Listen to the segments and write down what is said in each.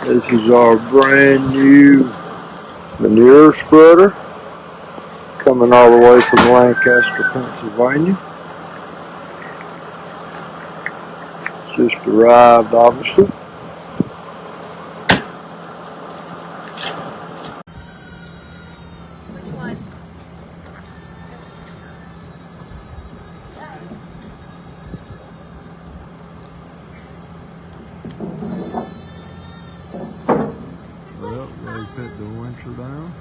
This is our brand new manure spreader coming all the way from Lancaster, Pennsylvania. Just arrived, obviously. Which one? Well, they put the winter down.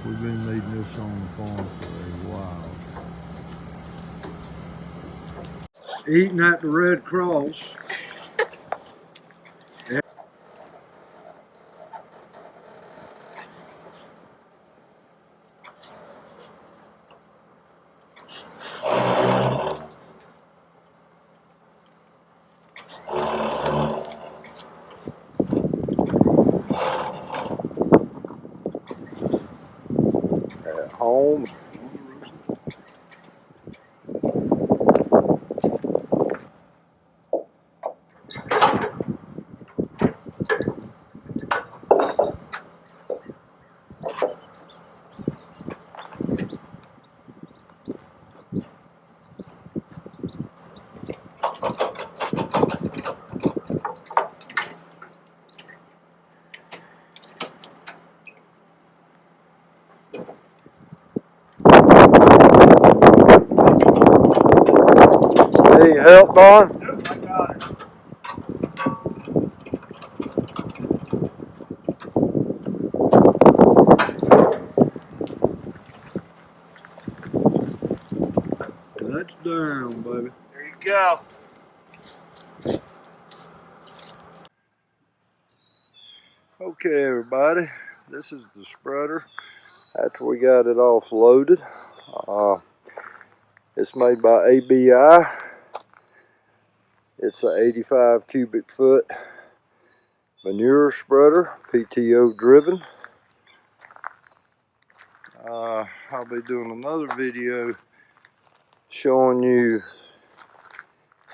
We've been needing this on the farm for a while. Eating at the Red Cross. At home. Need help, Don? Nope, I got it. Touchdown, baby. There you go. Okay, everybody, this is the spreader after we got it offloaded. It's made by ABI. It's an 85 cubic foot manure spreader, PTO driven. I'll be doing another video showing you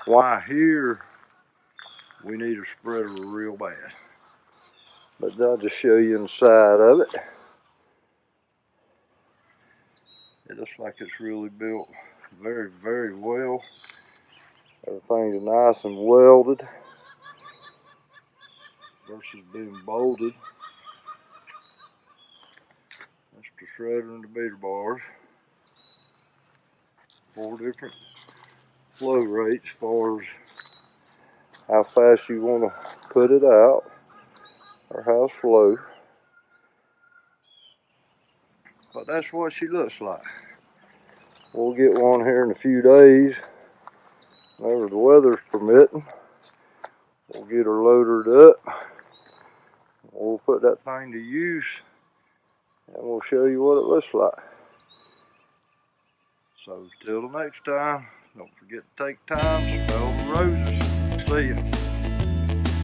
why here we need a spreader real bad. But I'll just show you inside of it. It looks like it's really built very, very well. Everything's nice and welded versus being bolted. That's the shredder and the beater bars. 4 different flow rates as far as how fast you want to put it out or how slow. But that's what she looks like. We'll get one here in a few days, whenever the weather's permitting. We'll get her loaded up. We'll put that thing to use and we'll show you what it looks like. So till the next time, don't forget to take time, smell the roses. See ya.